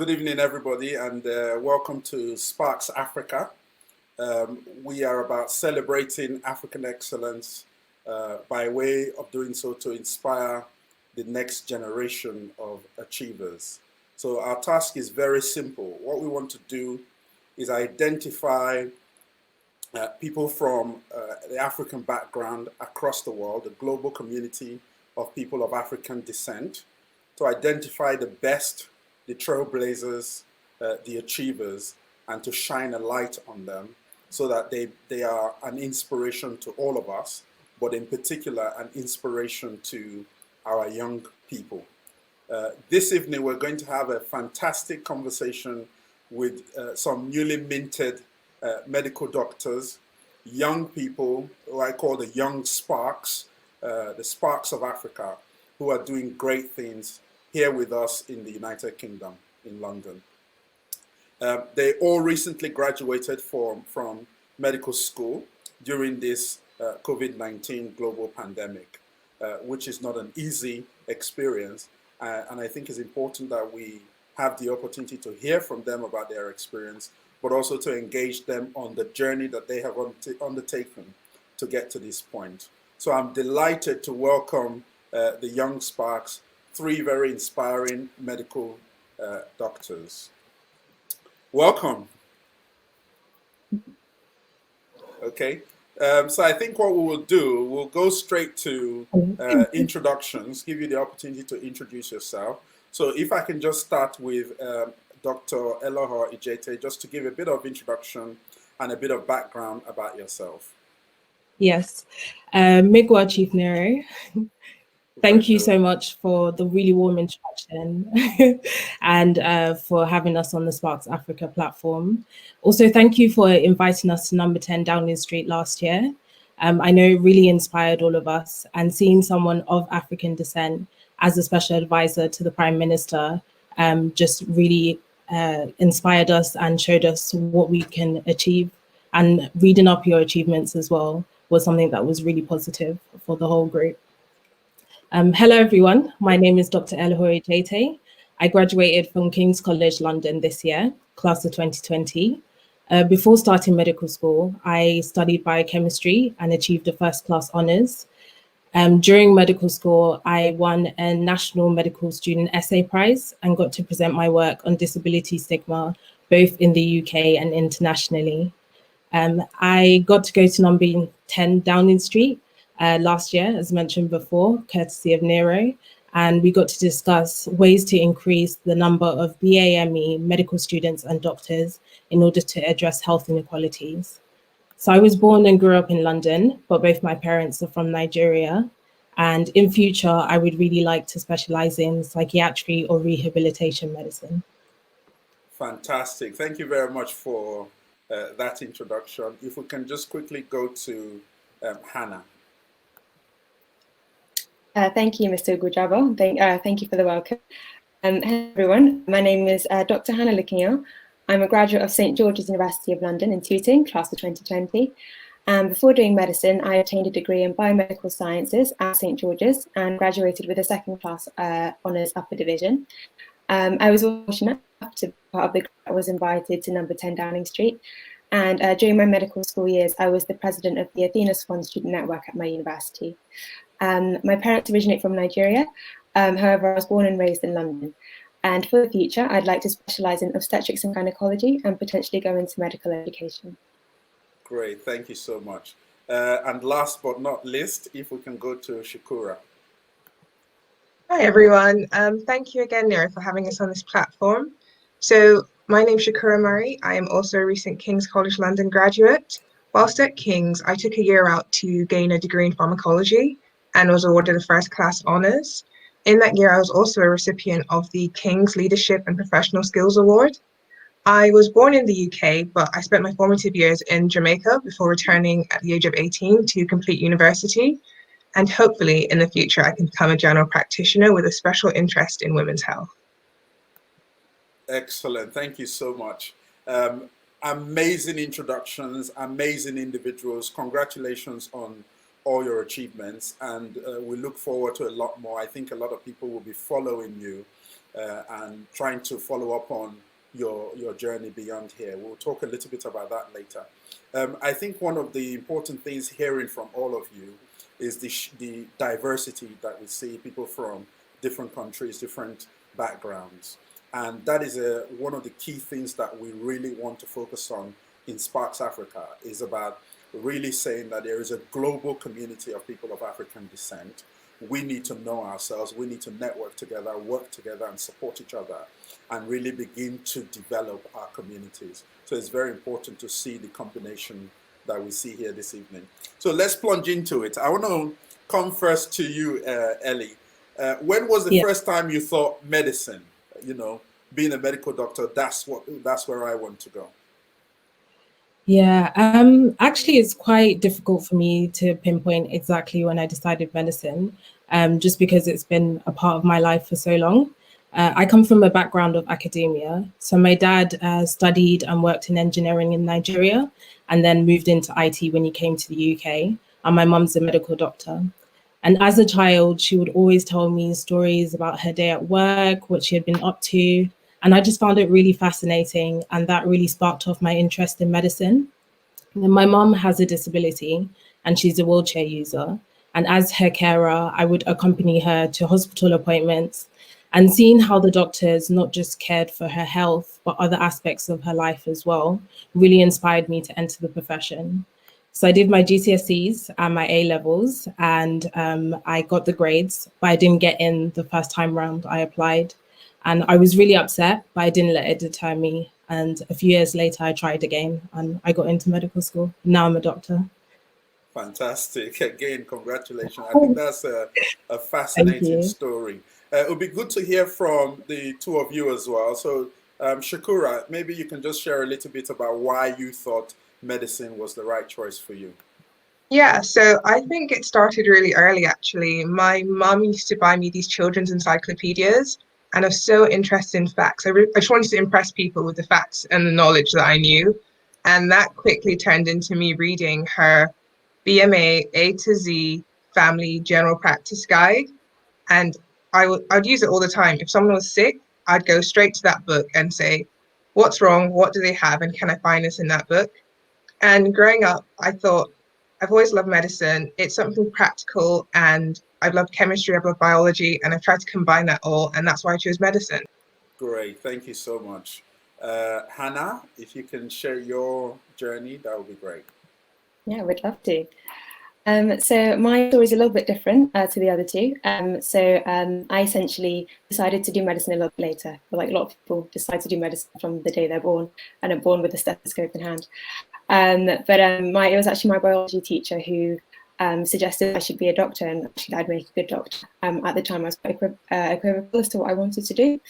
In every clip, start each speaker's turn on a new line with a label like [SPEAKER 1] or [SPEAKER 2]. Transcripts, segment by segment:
[SPEAKER 1] Good evening, everybody, and welcome to Sparks Africa. We are about celebrating African excellence by way of doing so to inspire the next generation of achievers. So our task is very simple. What we want to do is identify people from the African background across the world, the global community of people of African descent, to identify the best, the trailblazers, the achievers, and to shine a light on them so that they are an inspiration to all of us, but in particular, an inspiration to our young people. This evening, we're going to have a fantastic conversation with some newly minted medical doctors, young people who I call the young sparks, the sparks of Africa, who are doing great things here with us in the United Kingdom, in London. They all recently graduated from medical school during this COVID-19 global pandemic, which is not an easy experience. And I think it's important that we have the opportunity to hear from them about their experience, but also to engage them on the journey that they have undertaken to get to this point. So I'm delighted to welcome the young sparks, three very inspiring medical doctors. Welcome. Okay, so I think what we will do, we'll go straight to introductions, give you the opportunity to introduce yourself. So if I can just start with Dr. Elohor Ijete, just to give a bit of introduction and a bit of background about yourself.
[SPEAKER 2] Yes, Migwa Chief Nero. Thank you so much for the really warm introduction and for having us on the Sparks Africa platform. Also, thank you for inviting us to number 10 Downing Street last year. I know it really inspired all of us, and seeing someone of African descent as a special advisor to the Prime Minister just really inspired us and showed us what we can achieve. And reading up your achievements as well was something that was really positive for the whole group. Hello, everyone. My name is Dr. Elohor Ijete. I graduated from King's College London this year, class of 2020. Before starting medical school, I studied biochemistry and achieved a first-class honours. During medical school, I won a National Medical Student Essay Prize and got to present my work on disability stigma, both in the UK and internationally. I got to go to number 10 Downing Street last year, as mentioned before, courtesy of Nero, and we got to discuss ways to increase the number of BAME medical students and doctors in order to address health inequalities. So I was born and grew up in London, but both my parents are from Nigeria. And in future, I would really like to specialize in psychiatry or rehabilitation medicine.
[SPEAKER 1] Fantastic. Thank you very much for that introduction. If we can just quickly go to Hannah.
[SPEAKER 3] Thank you, Mr. Gujabo. Thank you for the welcome. Hello, everyone. My name is Dr. Hannah Likinyo. I'm a graduate of St. George's University of London in Tooting, class of 2020. Before doing medicine, I obtained a degree in biomedical sciences at St. George's and graduated with a second class honours upper division. I was fortunate enough to be part of the group that was invited to number 10 Downing Street. And during my medical school years, I was the president of the Athena Swan Student Network at my university. My parents originate from Nigeria. However, I was born and raised in London. And for the future, I'd like to specialise in obstetrics and gynecology and potentially go into medical education.
[SPEAKER 1] Great, thank you so much. And last but not least, if we can go to Skukura.
[SPEAKER 4] Hi, everyone. Thank you again, Nero, for having us on this platform. So my name is Skukura Murray. I am also a recent King's College London graduate. Whilst at King's, I took a year out to gain a degree in pharmacology and was awarded a first-class honours. In that year, I was also a recipient of the King's Leadership and Professional Skills Award. I was born in the UK, but I spent my formative years in Jamaica before returning at the age of 18 to complete university. And hopefully, in the future, I can become a general practitioner with a special interest in women's health.
[SPEAKER 1] Excellent. Thank you so much. Amazing introductions, amazing individuals. Congratulations on all your achievements, and we look forward to a lot more. I think a lot of people will be following you and trying to follow up on your journey beyond here. We'll talk a little bit about that later. I think one of the important things hearing from all of you is the diversity that we see, people from different countries, different backgrounds. And that is one of the key things that we really want to focus on in Sparks Africa, is about really saying that there is a global community of people of African descent. We need to know ourselves, we need to network together, work together and support each other, and really begin to develop our communities. So it's very important to see the combination that we see here this evening. So let's plunge into it. I want to come first to you, Ellie. When was the first time you thought medicine, being a medical doctor, that's where I want to go?
[SPEAKER 2] Yeah, actually, it's quite difficult for me to pinpoint exactly when I decided medicine, just because it's been a part of my life for so long. I come from a background of academia. So my dad studied and worked in engineering in Nigeria and then moved into IT when he came to the UK. And my mum's a medical doctor. And as a child, she would always tell me stories about her day at work, what she had been up to. And I just found it really fascinating. And that really sparked off my interest in medicine. And my mom has a disability and she's a wheelchair user. And as her carer, I would accompany her to hospital appointments, and seeing how the doctors not just cared for her health, but other aspects of her life as well, really inspired me to enter the profession. So I did my GCSEs and my A levels, and I got the grades, but I didn't get in the first time round I applied. And I was really upset, but I didn't let it deter me. And a few years later, I tried again and I got into medical school. Now I'm a doctor.
[SPEAKER 1] Fantastic. Again, congratulations. I think that's a fascinating story. It would be good to hear from the two of you as well. So, Skukura, maybe you can just share a little bit about why you thought medicine was the right choice for you.
[SPEAKER 4] Yeah, so I think it started really early, actually. My mum used to buy me these children's encyclopedias, and I was so interested in facts. I just wanted to impress people with the facts and the knowledge that I knew. And that quickly turned into me reading her BMA A to Z Family General Practice Guide. And I'd use it all the time. If someone was sick, I'd go straight to that book and say, what's wrong? What do they have? And can I find this in that book? And growing up, I thought, I've always loved medicine. It's something practical, and I've loved chemistry, I've loved biology, and I've tried to combine that all, and that's why I chose medicine.
[SPEAKER 1] Great, thank you so much. Hannah, if you can share your journey, that would be great.
[SPEAKER 3] Yeah, we'd love to. So my story is a little bit different to the other two. I essentially decided to do medicine a little later. Like a lot of people decide to do medicine from the day they're born and are born with a stethoscope in hand. It was actually my biology teacher who suggested I should be a doctor, and actually I'd make a good doctor. At the time I was quite equivocal as to what I wanted to do.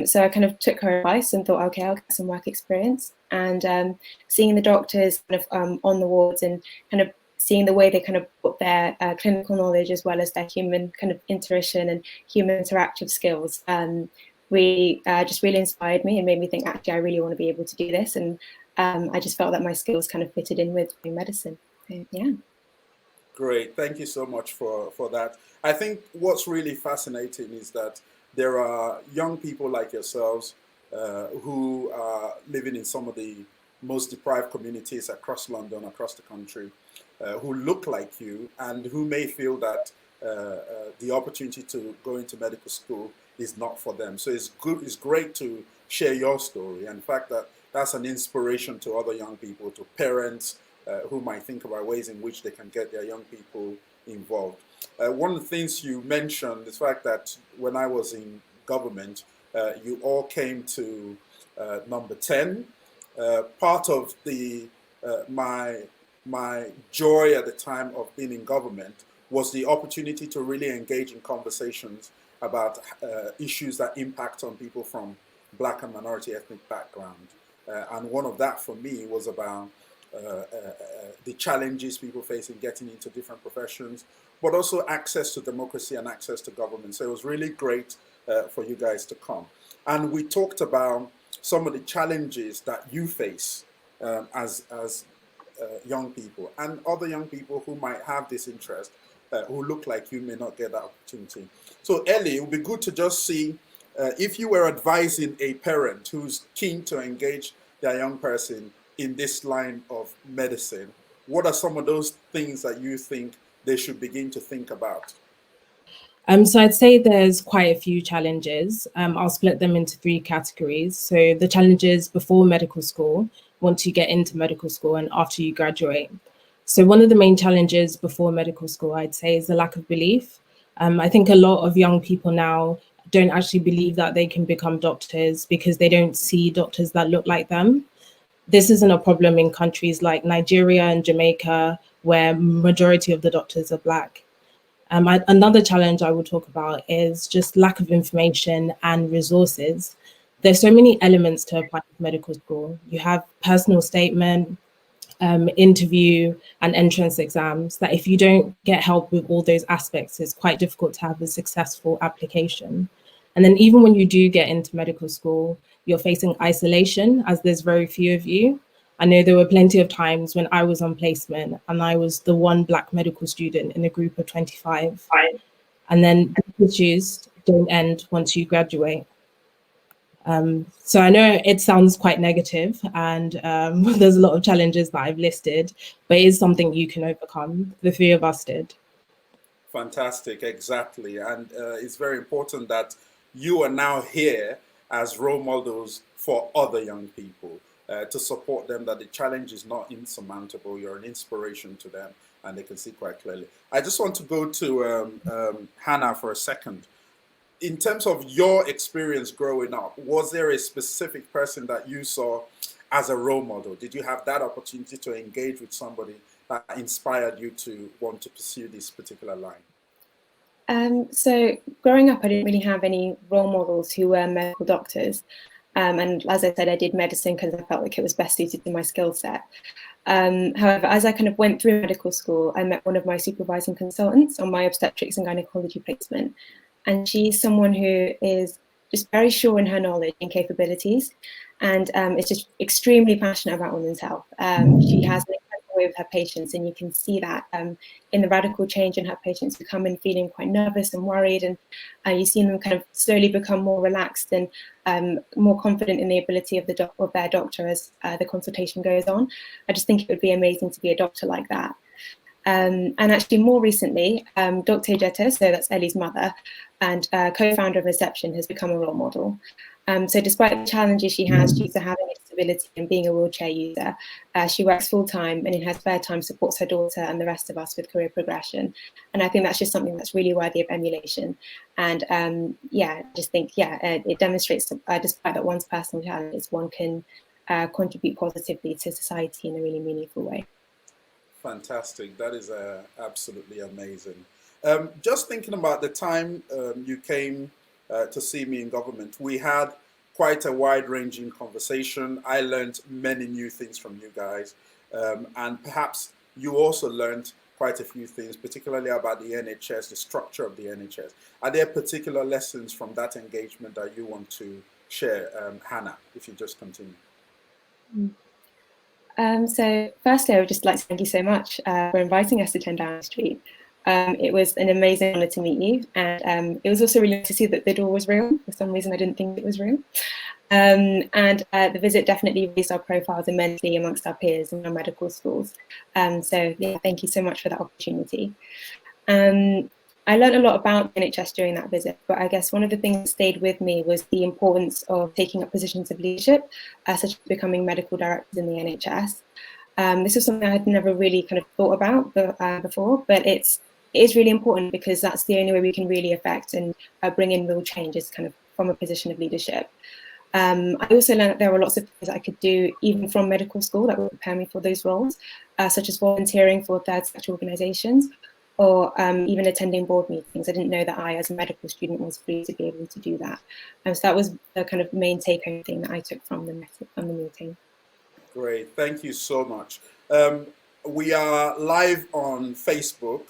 [SPEAKER 3] So I kind of took her advice and thought, okay, I'll get some work experience. And seeing the doctors kind of on the wards and kind of seeing the way they kind of put their clinical knowledge as well as their human kind of intuition and human interactive skills just really inspired me and made me think, actually, I really want to be able to do this. And I just felt that my skills kind of fitted in with medicine. So, yeah.
[SPEAKER 1] Great. Thank you so much for that. I think what's really fascinating is that there are young people like yourselves who are living in some of the most deprived communities across London, across the country, who look like you and who may feel that the opportunity to go into medical school is not for them. So it's great to share your story, and the fact that that's an inspiration to other young people, to parents who might think about ways in which they can get their young people involved. One of the things you mentioned is the fact that when I was in government, you all came to number 10. Part of my joy at the time of being in government was the opportunity to really engage in conversations about issues that impact on people from Black and minority ethnic background. And one of that for me was about the challenges people face in getting into different professions, but also access to democracy and access to government. So it was really great for you guys to come. And we talked about some of the challenges that you face as young people, and other young people who might have this interest, who look like you may not get that opportunity. So Ellie, it would be good to just see if you were advising a parent who's keen to engage their young person in this line of medicine, what are some of those things that you think they should begin to think about?
[SPEAKER 2] So I'd say there's quite a few challenges. I'll split them into three categories. So the challenges before medical school, once you get into medical school, and after you graduate. So one of the main challenges before medical school, I'd say, is the lack of belief. I think a lot of young people now don't actually believe that they can become doctors because they don't see doctors that look like them. This isn't a problem in countries like Nigeria and Jamaica, where majority of the doctors are Black. Another challenge I will talk about is just lack of information and resources. There's so many elements to apply to medical school. You have personal statement, interview, and entrance exams that if you don't get help with all those aspects, it's quite difficult to have a successful application. And then even when you do get into medical school, you're facing isolation as there's very few of you. I know there were plenty of times when I was on placement and I was the one Black medical student in a group of 25. And then the issues don't end once you graduate. So I know it sounds quite negative and there's a lot of challenges that I've listed, but it is something you can overcome. The three of us did.
[SPEAKER 1] Fantastic, exactly. And it's very important that you are now here as role models for other young people to support them, that the challenge is not insurmountable. You're an inspiration to them and they can see quite clearly. I just want to go to Hannah for a second. In terms of your experience growing up, was there a specific person that you saw as a role model? Did you have that opportunity to engage with somebody that inspired you to want to pursue this particular line?
[SPEAKER 3] So growing up, I didn't really have any role models who were medical doctors. And as I said, I did medicine because I felt like it was best suited to my skill set. However, as I kind of went through medical school, I met one of my supervising consultants on my obstetrics and gynecology placement. And she's someone who is just very sure in her knowledge and capabilities, and is just extremely passionate about women's health. She has an incredible way with her patients, and you can see that in the radical change in her patients who come in feeling quite nervous and worried, and you see them kind of slowly become more relaxed and more confident in the ability of their doctor as the consultation goes on. I just think it would be amazing to be a doctor like that. And actually more recently, Dr. Ijete, so that's Ellie's mother, and co-founder of Inception, has become a role model. So despite the challenges she has due to having a disability and being a wheelchair user, she works full-time and in her spare time supports her daughter and the rest of us with career progression. And I think that's just something that's really worthy of emulation. And I just think, it demonstrates despite that one's personal challenges, one can contribute positively to society in a really meaningful way.
[SPEAKER 1] Fantastic. That is absolutely amazing. Just thinking about the time you came to see me in government, we had quite a wide-ranging conversation. I learned many new things from you guys, and perhaps you also learned quite a few things, particularly about the NHS, the structure of the NHS. Are there particular lessons from that engagement that you want to share, Hannah, if you just continue?
[SPEAKER 3] So firstly, I would just like to thank you so much for inviting us to 10 Downing Street. It was an amazing honour to meet you, and it was also really nice to see that the door was real. For some reason, I didn't think it was real. The visit definitely raised our profiles immensely amongst our peers in our medical schools. So yeah, thank you so much for that opportunity. I learned a lot about the NHS during that visit, but I guess one of the things that stayed with me was the importance of taking up positions of leadership, such as becoming medical directors in the NHS. This was something I had never really kind of thought about before, but it is really important because that's the only way we can really affect and bring in real changes kind of from a position of leadership. I also learned that there were lots of things I could do even from medical school that would prepare me for those roles, such as volunteering for third sector organisations, or even attending board meetings. I didn't know that I, as a medical student, was free to be able to do that. So that was the kind of main take-home thing that I took from the meeting.
[SPEAKER 1] Great, thank you so much. We are live on Facebook,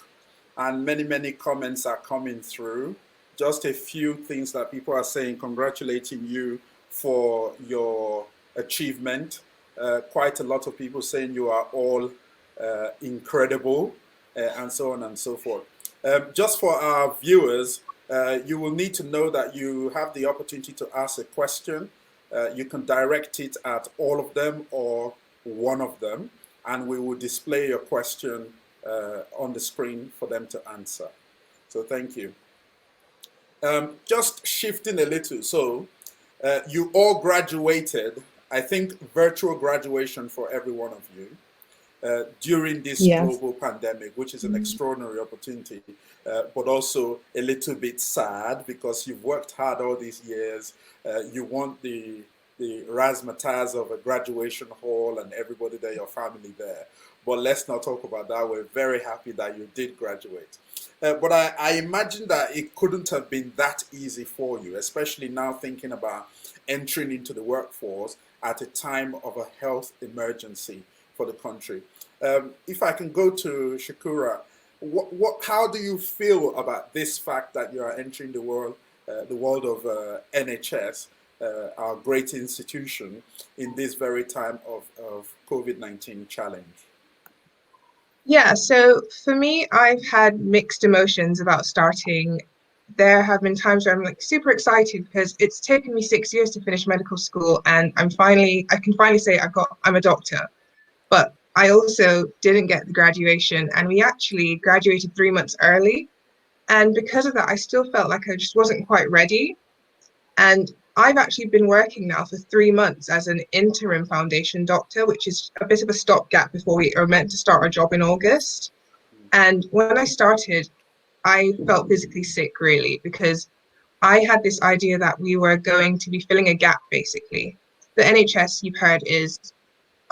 [SPEAKER 1] and many comments are coming through. Just a few things that people are saying, congratulating you for your achievement. Quite a lot of people saying you are all incredible. And so on and so forth. Just for our viewers, You will need to know that you have the opportunity to ask a question. You can direct it at all of them or one of them, and we will display your question on the screen for them to answer. So thank you. Just shifting a little. So you all graduated, I think virtual graduation for every one of you. During this global pandemic, which is an extraordinary opportunity, but also a little bit sad because you've worked hard all these years. You want the razzmatazz of a graduation hall and everybody there, your family there. But let's not talk about that. We're very happy that you did graduate. But I imagine that it couldn't have been that easy for you, especially now thinking about entering into the workforce at a time of a health emergency for the country. If I can go to Skukura, how do you feel about this fact that you are entering the world of NHS, our great institution, in this very time of COVID-19 challenge?
[SPEAKER 4] Yeah, so for me, I've had mixed emotions about starting. There have been times where I'm like super excited because it's taken me 6 years to finish medical school, and I can finally say I'm a doctor. But I also didn't get the graduation, and we actually graduated 3 months early. And because of that, I still felt like I just wasn't quite ready. And I've actually been working now for 3 months as an interim foundation doctor, which is a bit of a stopgap before we are meant to start our job in August. And when I started, I felt physically sick, really, because I had this idea that we were going to be filling a gap, basically. The NHS, you've heard, is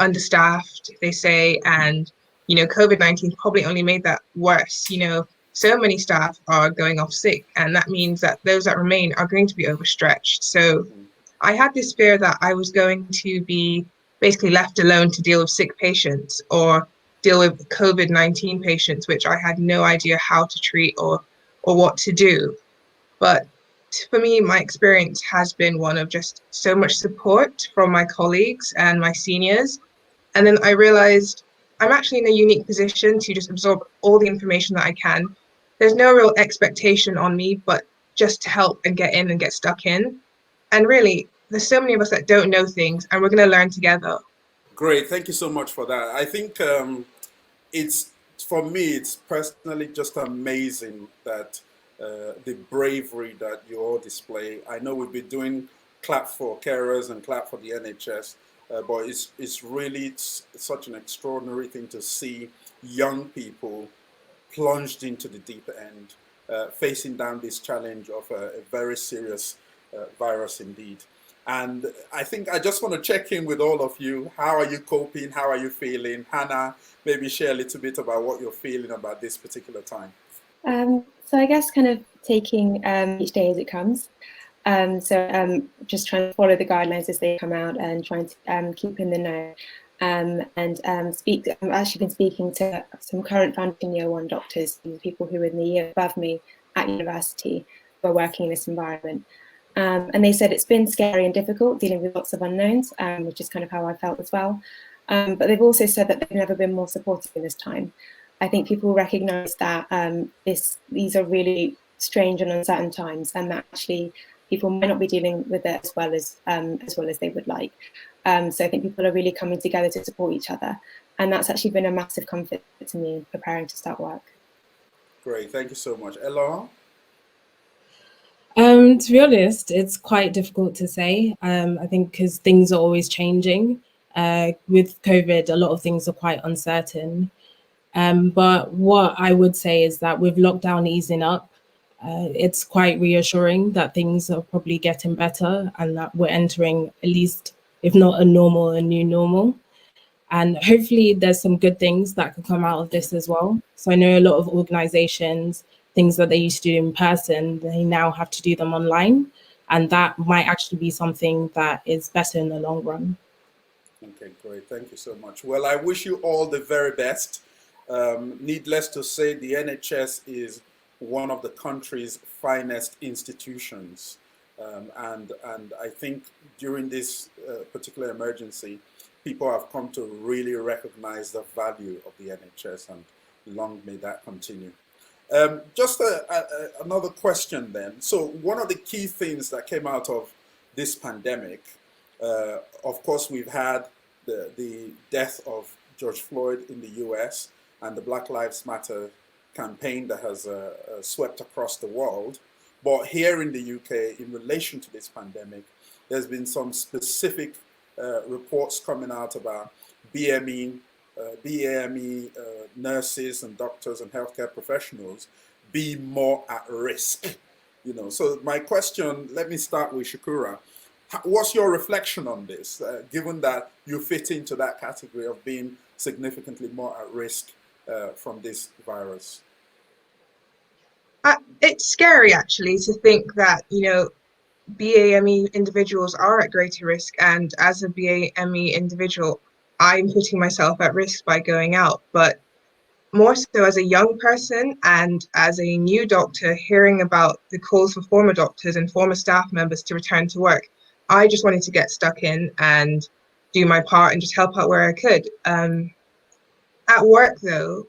[SPEAKER 4] understaffed, they say, and COVID-19 probably only made that worse. So many staff are going off sick, and that means that those that remain are going to be overstretched. So I had this fear that I was going to be basically left alone to deal with sick patients or deal with COVID-19 patients, which I had no idea how to treat or what to do. But for me, my experience has been one of just so much support from my colleagues and my seniors. And then I realized I'm actually in a unique position to just absorb all the information that I can. There's no real expectation on me, but just to help and get in and get stuck in. And really, there's so many of us that don't know things, and we're going to learn together.
[SPEAKER 1] Great, thank you so much for that. I think for me, it's personally just amazing that the bravery that you all display. I know we've been doing clap for carers and clap for the NHS, but it's really such an extraordinary thing to see young people plunged into the deep end, facing down this challenge of a very serious virus indeed. And I think I just want to check in with all of you. How are you coping? How are you feeling? Hannah, maybe share a little bit about what you're feeling about this particular time.
[SPEAKER 3] So I guess kind of taking each day as it comes. Just trying to follow the guidelines as they come out and trying to keep in the know. I've actually been speaking to some current foundation year 1 doctors and people who are in the year above me at university who are working in this environment. And they said it's been scary and difficult dealing with lots of unknowns, which is kind of how I felt as well. But they've also said that they've never been more supportive in this time. I think people recognise that these are really strange and uncertain times, and that actually people might not be dealing with it as well as they would like. So I think people are really coming together to support each other, and that's actually been a massive comfort to me in preparing to start work.
[SPEAKER 1] Great, thank you so much. Elohor?
[SPEAKER 2] To be honest, it's quite difficult to say. I think because things are always changing. With COVID, a lot of things are quite uncertain. But what I would say is that with lockdown easing up, it's quite reassuring that things are probably getting better and that we're entering at least, if not a new normal. And hopefully there's some good things that could come out of this as well. So I know a lot of organizations, things that they used to do in person, they now have to do them online. And that might actually be something that is better in the long run.
[SPEAKER 1] Okay, great. Thank you so much. Well, I wish you all the very best. Needless to say, the NHS is one of the country's finest institutions. And I think during this particular emergency, people have come to really recognize the value of the NHS, and long may that continue. Just another question then. So one of the key things that came out of this pandemic, of course, we've had the death of George Floyd in the US and the Black Lives Matter campaign that has swept across the world. But here in the UK, in relation to this pandemic, there's been some specific reports coming out about BAME nurses and doctors and healthcare professionals be more at risk. So my question, let me start with Skukura. What's your reflection on this, given that you fit into that category of being significantly more at risk from this virus?
[SPEAKER 4] It's scary, actually, to think that, BAME individuals are at greater risk. And as a BAME individual, I'm putting myself at risk by going out. But more so as a young person and as a new doctor, hearing about the calls for former doctors and former staff members to return to work, I just wanted to get stuck in and do my part and just help out where I could. At work, though,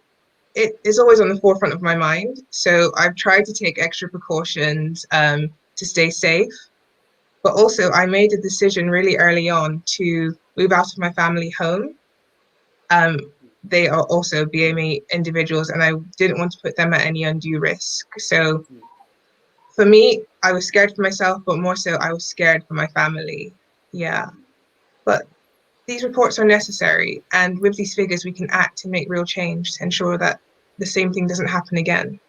[SPEAKER 4] it is always on the forefront of my mind. So I've tried to take extra precautions to stay safe. But also, I made a decision really early on to move out of my family home. They are also BAME individuals, and I didn't want to put them at any undue risk. So for me, I was scared for myself, but more so, I was scared for my family. Yeah. But these reports are necessary. And with these figures, we can act to make real change to ensure that the same thing doesn't happen again.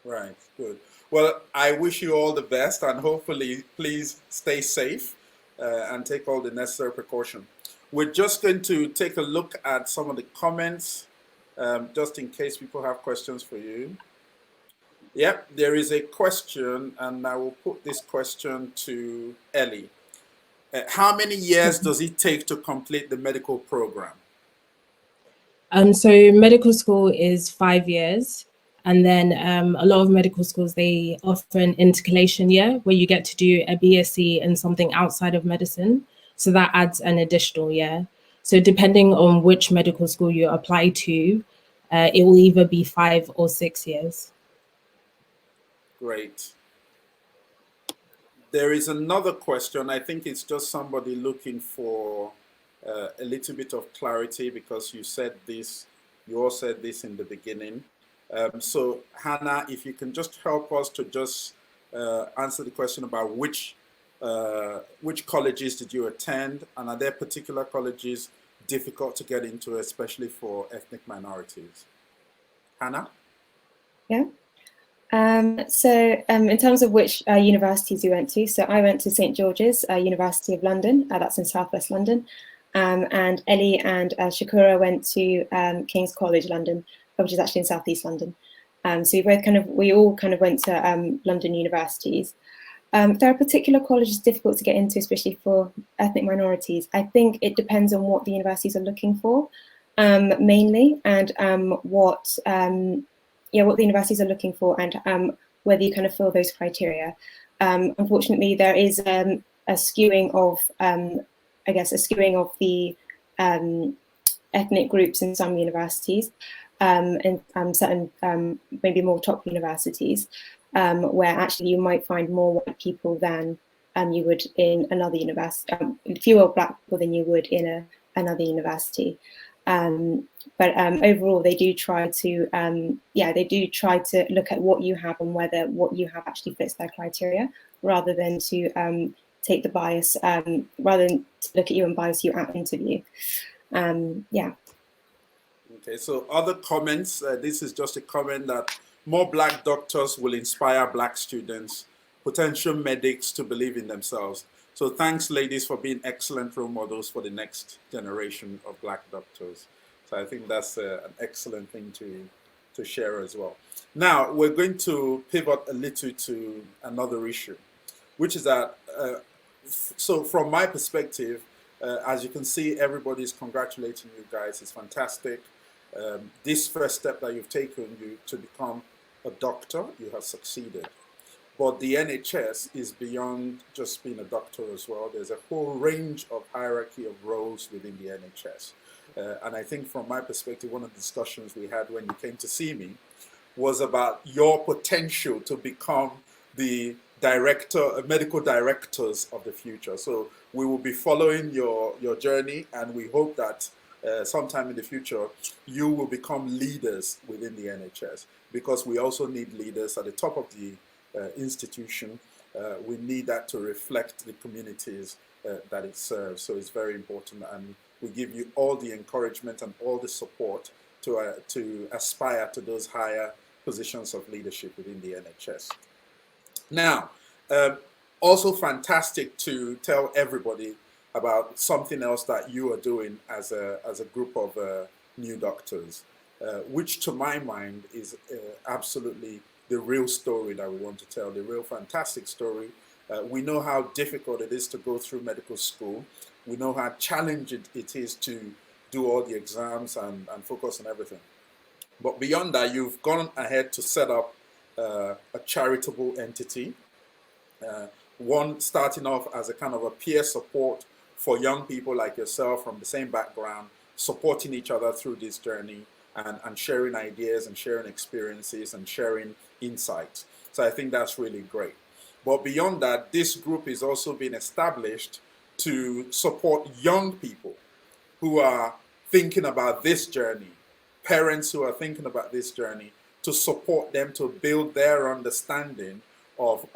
[SPEAKER 1] Right, good. Well, I wish you all the best, and hopefully, please stay safe and take all the necessary precaution. We're just going to take a look at some of the comments, just in case people have questions for you. Yep, there is a question, and I will put this question to Ellie. How many years does it take to complete the medical program?
[SPEAKER 2] So medical school is 5 years. And then a lot of medical schools, they offer an intercalation year where you get to do a BSc in something outside of medicine. So that adds an additional year. So depending on which medical school you apply to, it will either be 5 or 6 years.
[SPEAKER 1] Great. There is another question. I think it's just somebody looking for a little bit of clarity, because you all said this in the beginning. So Hannah, if you can just help us to just answer the question about which colleges did you attend, and are there particular colleges difficult to get into, especially for ethnic minorities? Hannah?
[SPEAKER 3] Yeah. So in terms of which universities you went to, so I went to St. George's, University of London, that's in Southwest London, and Ellie and Skukura went to King's College London, which is actually in Southeast London. So we all kind of went to London universities. There are particular colleges difficult to get into, especially for ethnic minorities. I think it depends on what the universities are looking for, mainly, and what the universities are looking for, and whether you kind of fill those criteria. Unfortunately, there is a skewing of, the ethnic groups in some universities, and certain maybe more top universities, where actually you might find more white people than you would in another university, fewer black people than you would in another university. But overall, they do try to look at what you have and whether what you have actually fits their criteria, rather than to take the bias, rather than to look at you and bias you at interview. Yeah.
[SPEAKER 1] Okay, so other comments. This is just a comment that more black doctors will inspire black students, potential medics, to believe in themselves. So thanks, ladies, for being excellent role models for the next generation of black doctors. So I think that's an excellent thing to share as well. Now, we're going to pivot a little to another issue, which is that, so from my perspective, as you can see, everybody's congratulating you guys. It's fantastic. This first step that you've taken to become a doctor, you have succeeded. But the NHS is beyond just being a doctor as well. There's a whole range of hierarchy of roles within the NHS. And I think from my perspective, one of the discussions we had when you came to see me was about your potential to become the medical directors of the future. So we will be following your journey, and we hope that sometime in the future you will become leaders within the NHS, because we also need leaders at the top of the institution. We need that to reflect the communities that it serves. So it's very important, and we give you all the encouragement and all the support to aspire to those higher positions of leadership within the NHS. Now, also fantastic to tell everybody about something else that you are doing as a group of new doctors, which to my mind is absolutely the real story that we want to tell, the real fantastic story. We know how difficult it is to go through medical school. We know how challenging it is to do all the exams and focus on everything. But beyond that, you've gone ahead to set up a charitable entity, one starting off as a kind of a peer support for young people like yourself from the same background, supporting each other through this journey and sharing ideas and sharing experiences and sharing insights. So I think that's really great. But beyond that, this group is also being established to support young people who are thinking about this journey, parents who are thinking about this journey, to support them to build their understanding of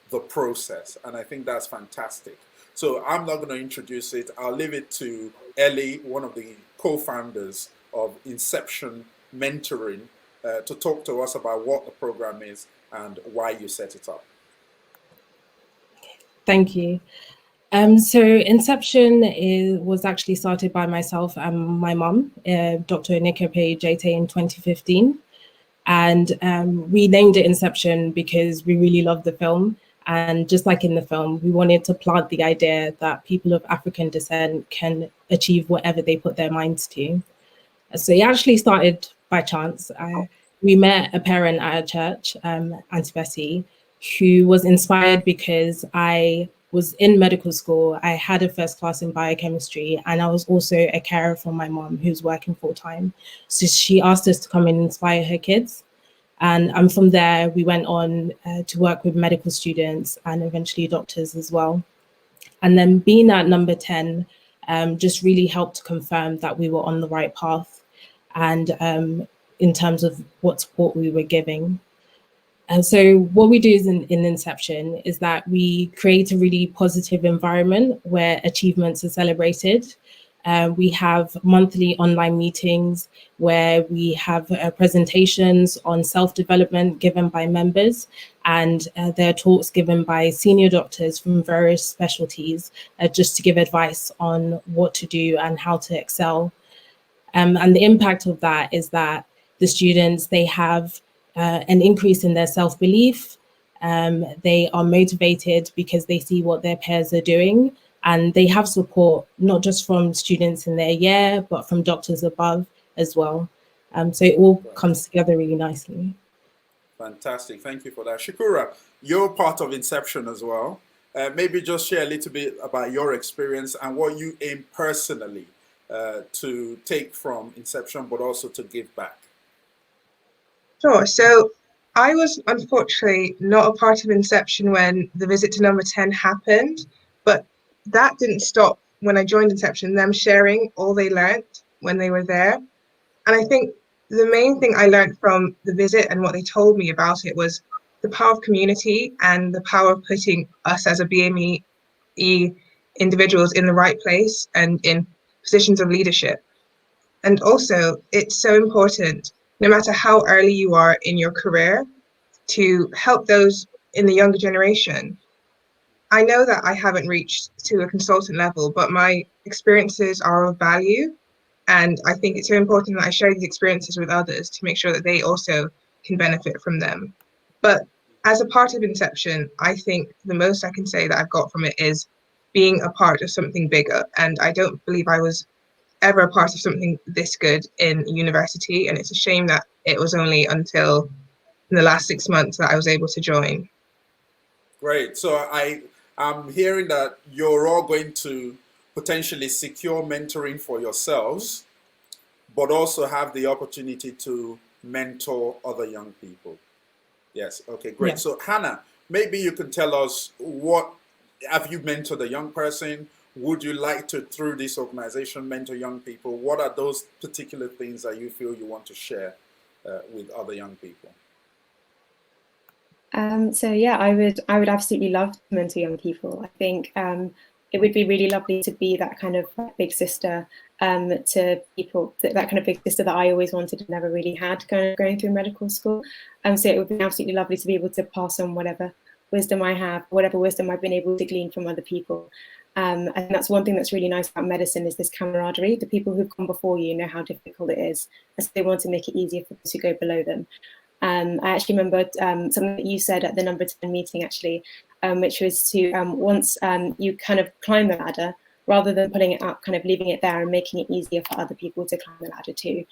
[SPEAKER 1] the process. And I think that's fantastic. So I'm not going to introduce it. I'll leave it to Ellie, one of the co-founders of Inception Mentoring, to talk to us about what the program is and why you set it up.
[SPEAKER 2] Thank you. So Inception was actually started by myself and my mum, Dr. Elohor Ijete, in 2015. And we named it Inception because we really loved the film. And just like in the film, we wanted to plant the idea that people of African descent can achieve whatever they put their minds to. So it actually started by chance. We met a parent at a church, Auntie Bessie, who was inspired because I was in medical school. I had a first class in biochemistry, and I was also a carer for my mom who's working full time. So she asked us to come and inspire her kids. And from there, we went on to work with medical students and eventually doctors as well. And then being at number 10 just really helped to confirm that we were on the right path, and in terms of what support we were giving. And so what we do is in Inception is that we create a really positive environment where achievements are celebrated. We have monthly online meetings where we have presentations on self-development given by members, and there are talks given by senior doctors from various specialties just to give advice on what to do and how to excel. And the impact of that is that the students, they have an increase in their self-belief. They are motivated because they see what their peers are doing, and they have support, not just from students in their year, but from doctors above as well. So it all comes together really nicely.
[SPEAKER 1] Fantastic. Thank you for that. Skukura, you're part of Inception as well. Maybe just share a little bit about your experience and what you aim personally to take from Inception, but also to give back.
[SPEAKER 4] Sure. So I was unfortunately not a part of Inception when the visit to number 10 happened, but that didn't stop when I joined Inception, them sharing all they learned when they were there. And I think the main thing I learned from the visit and what they told me about it was the power of community and the power of putting us as a BME individuals in the right place and in positions of leadership. And also, it's so important, no matter how early you are in your career, to help those in the younger generation. I know that I haven't reached to a consultant level, but my experiences are of value. And I think it's so important that I share these experiences with others to make sure that they also can benefit from them. But as a part of Inception, I think the most I can say that I've got from it is being a part of something bigger. And I don't believe I was ever a part of something this good in university. And it's a shame that it was only until in the last 6 months that I was able to join.
[SPEAKER 1] Great. So I'm hearing that you're all going to potentially secure mentoring for yourselves, but also have the opportunity to mentor other young people. Yes, okay, great.
[SPEAKER 2] Yeah.
[SPEAKER 1] So Hannah, maybe you can tell us, what have you mentored a young person? Would you like to, through this organization, mentor young people? What are those particular things that you feel you want to share with other young people?
[SPEAKER 3] So yeah, I would absolutely love to mentor young people. I think it would be really lovely to be that kind of big sister to people, that kind of big sister that I always wanted and never really had going through medical school. So it would be absolutely lovely to be able to pass on whatever wisdom I have, whatever wisdom I've been able to glean from other people. And that's one thing that's really nice about medicine, is this camaraderie. The people who've come before you know how difficult it is, and so they want to make it easier for those who go below them. I actually remember something that you said at the number 10 meeting, actually, which was to once you kind of climb the ladder, rather than putting it up, kind of leaving it there and making it easier for other people to climb the ladder too.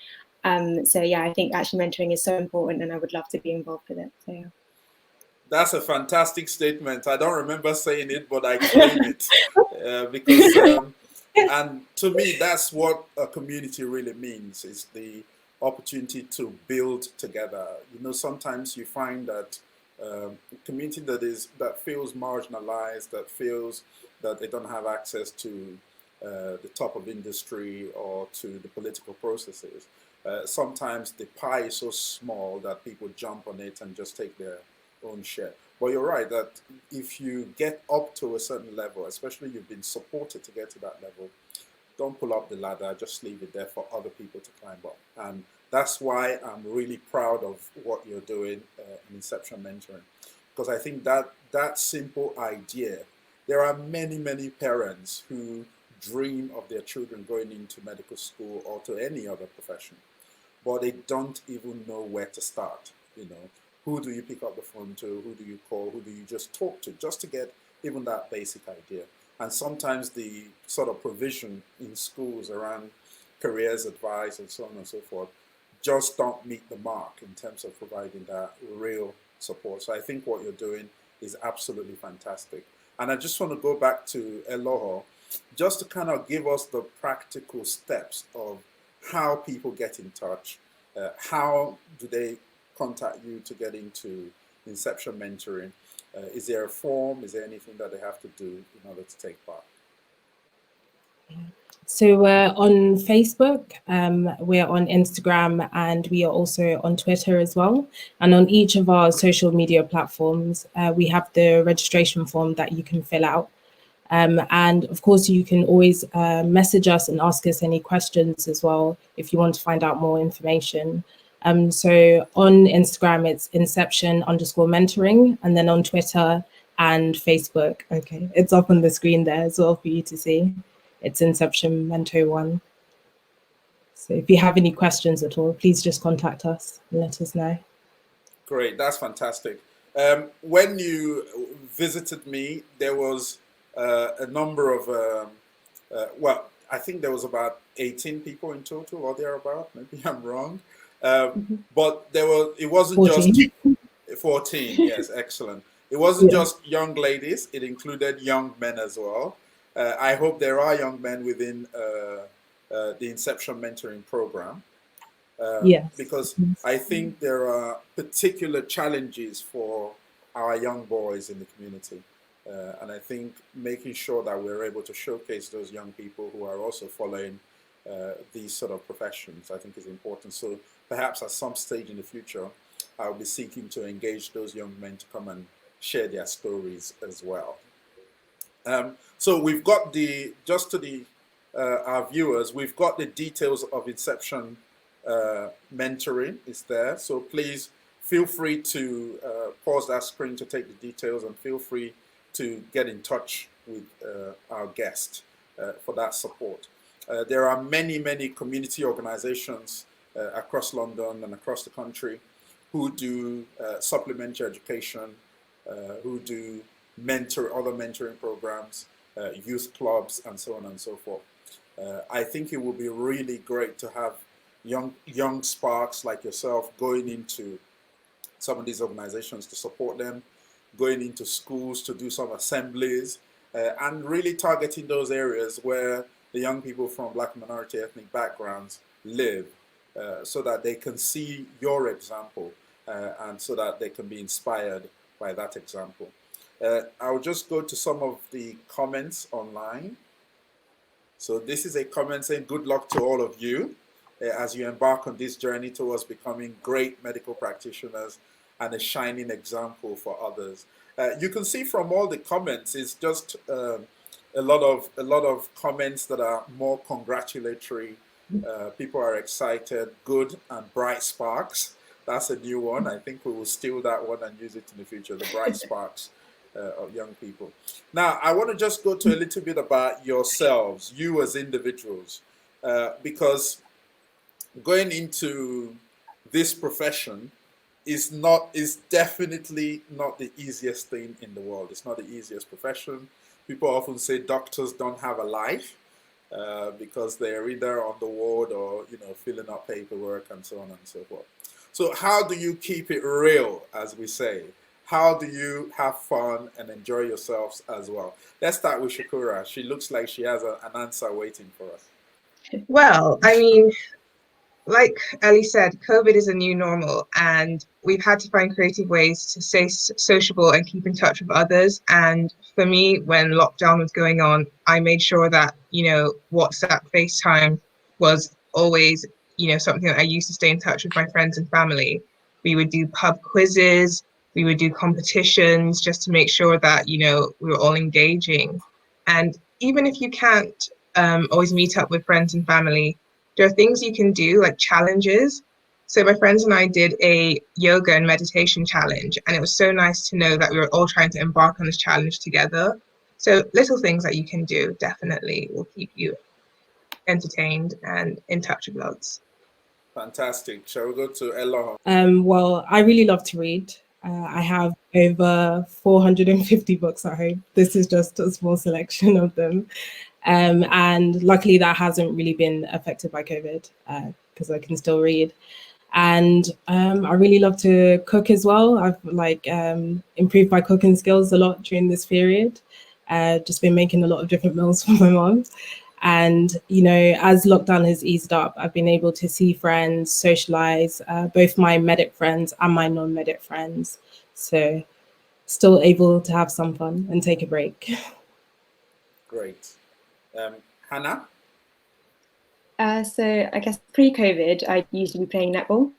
[SPEAKER 3] So yeah, I think actually mentoring is so important, and I would love to be involved with it. So yeah.
[SPEAKER 1] That's a fantastic statement. I don't remember saying it, but I claim it because, and to me, that's what a community really means. It's the opportunity to build together. You know, sometimes you find that a community that feels marginalized, that feels that they don't have access to the top of industry or to the political processes. Sometimes the pie is so small that people jump on it and just take their own share. But you're right that if you get up to a certain level, especially you've been supported to get to that level, don't pull up the ladder, just leave it there for other people to climb up. And that's why I'm really proud of what you're doing in Inception Mentoring, because I think that simple idea, there are many parents who dream of their children going into medical school or to any other profession, but they don't even know where to start. You know, who do you pick up the phone to? Who do you call? Who do you just talk to, just to get even that basic idea? And sometimes the sort of provision in schools around careers advice and so on and so forth just don't meet the mark in terms of providing that real support. So I think what you're doing is absolutely fantastic. And I just want to go back to Elohor, just to kind of give us the practical steps of how people get in touch. How do they contact you to get into Inception Mentoring? Is there a form? Is there anything that they have to do in order to take part?
[SPEAKER 2] So we're on Facebook, we're on Instagram, and we are also on Twitter as well. And on each of our social media platforms, we have the registration form that you can fill out. And of course, you can always message us and ask us any questions as well if you want to find out more information. So on Instagram, it's Inception_mentoring, and then on Twitter and Facebook, okay, it's up on the screen there as well for you to see. It's Inception Mentor 1. So if you have any questions at all, please just contact us and let us know.
[SPEAKER 1] Great, that's fantastic. When you visited me, there was a number of, well, I think there was about 18 people in total or thereabout. Maybe I'm wrong. But it wasn't
[SPEAKER 2] 14.
[SPEAKER 1] Just 14. Yes, excellent. It wasn't just young ladies. It included young men as well. I hope there are young men within the Inception Mentoring program.
[SPEAKER 2] Yes.
[SPEAKER 1] Because I think there are particular challenges for our young boys in the community. And I think making sure that we're able to showcase those young people who are also following these sort of professions, I think is important. So perhaps at some stage in the future, I'll be seeking to engage those young men to come and share their stories as well. So we've got just to our viewers, we've got the details of Inception Mentoring is there. So please feel free to pause that screen to take the details, and feel free to get in touch with our guest for that support. There are many community organizations across London and across the country who do supplementary education, who do other mentoring programs, youth clubs, and so on and so forth. I think it would be really great to have young sparks like yourself going into some of these organizations to support them, going into schools to do some assemblies, and really targeting those areas where the young people from Black minority ethnic backgrounds live. so that they can see your example and so that they can be inspired by that example. I'll just go to some of the comments online. So this is a comment saying, good luck to all of you as you embark on this journey towards becoming great medical practitioners and a shining example for others. You can see from all the comments, it's just a lot of comments that are more congratulatory. People are excited, good and bright sparks. That's a new one. I think we will steal that one and use it in the future, the bright sparks of young people. Now, I want to just go to a little bit about yourselves, you as individuals, because going into this profession is definitely not the easiest thing in the world. It's not the easiest profession. People often say doctors don't have a life because they're either on the ward or, you know, filling out paperwork and so on and so forth. So how do you keep it real, as we say? How do you have fun and enjoy yourselves as well? Let's start with Skukura. She looks like she has an answer waiting for us.
[SPEAKER 4] Well, I mean, like Ellie said, COVID is a new normal, and we've had to find creative ways to stay sociable and keep in touch with others. And for me, when lockdown was going on, I made sure that, you know, WhatsApp, FaceTime was always, you know, something that I used to stay in touch with my friends and family. We would do pub quizzes, we would do competitions just to make sure that, you know, we were all engaging. And even if you can't always meet up with friends and family, there are things you can do, like challenges. So my friends and I did a yoga and meditation challenge, and it was so nice to know that we were all trying to embark on this challenge together. So little things that you can do definitely will keep you entertained and in touch with lots.
[SPEAKER 1] Fantastic. Shall we go to Elohor?
[SPEAKER 2] Well, I really love to read. I have over 450 books at home. This is just a small selection of them. And luckily that hasn't really been affected by COVID because I can still read. And I really love to cook as well. I've improved my cooking skills a lot during this period. Just been making a lot of different meals for my mom. And, you know, as lockdown has eased up, I've been able to see friends, socialize, both my medic friends and my non-medic friends. So still able to have some fun and take a break.
[SPEAKER 1] Great. Hannah?
[SPEAKER 3] So I guess pre-COVID, I used to be playing netball.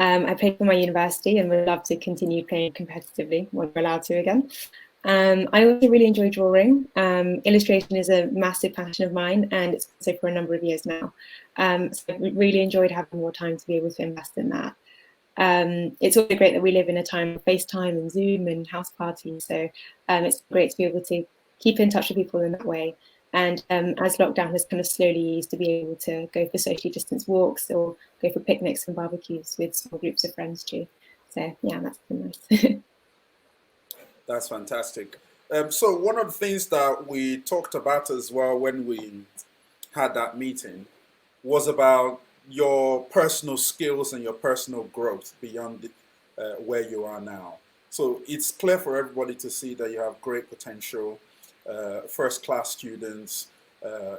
[SPEAKER 3] I played for my university and would love to continue playing competitively when we're allowed to again. I also really enjoy drawing. Illustration is a massive passion of mine, and it's also for a number of years now. So I really enjoyed having more time to be able to invest in that. It's also great that we live in a time of FaceTime and Zoom and house parties. So it's great to be able to keep in touch with people in that way. And as lockdown has kind of slowly eased, to be able to go for socially distanced walks or go for picnics and barbecues with small groups of friends too. So yeah, that's been nice.
[SPEAKER 1] That's fantastic. So one of the things that we talked about as well when we had that meeting was about your personal skills and your personal growth beyond where you are now. So it's clear for everybody to see that you have great potential, first-class students,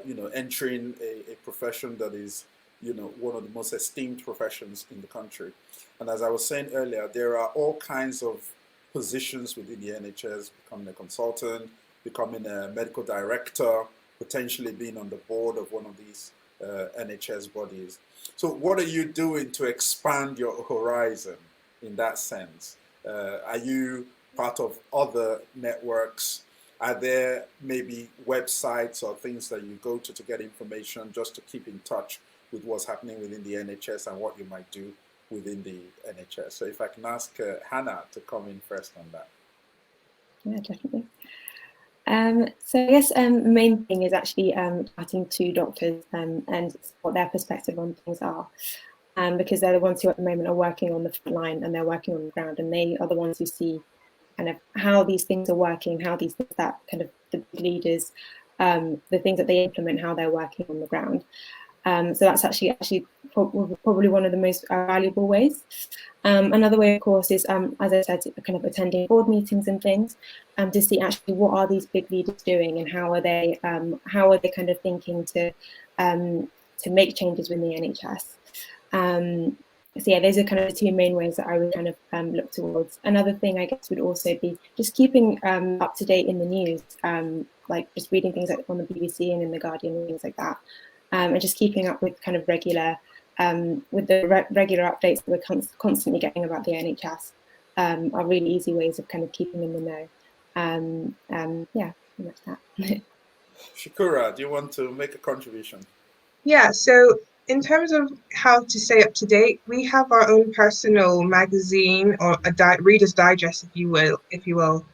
[SPEAKER 1] you know, entering a profession that is, you know, one of the most esteemed professions in the country. And as I was saying earlier, there are all kinds of positions within the NHS, becoming a consultant, becoming a medical director, potentially being on the board of one of these NHS bodies. So what are you doing to expand your horizon in that sense? Are you part of other networks? Are there maybe websites or things that you go to get information just to keep in touch with what's happening within the NHS and what you might do within the NHS? So if I can ask Hannah to come in first on that.
[SPEAKER 3] Yeah, definitely. So I guess the main thing is actually chatting to doctors and what their perspective on things are, because they're the ones who at the moment are working on the front line and they're working on the ground, and they are the ones who see kind of how these things are working, how these things that kind of the leaders, the things that they implement, how they're working on the ground. So that's actually probably one of the most valuable ways. Another way, of course, is, as I said, kind of attending board meetings and things, to see actually what are these big leaders doing and how are they kind of thinking to make changes within the NHS. So yeah, those are kind of the two main ways that I would kind of look towards. Another thing, I guess, would also be just keeping up to date in the news, like just reading things like on the BBC and in the Guardian and things like that, and just keeping up with kind of regular regular updates that we're constantly getting about the NHS are really easy ways of kind of keeping in the know. Yeah, pretty much that.
[SPEAKER 1] Skukura, do you want to make a contribution?
[SPEAKER 4] Yeah, so in terms of how to stay up to date, we have our own personal magazine or a Reader's Digest, if you will,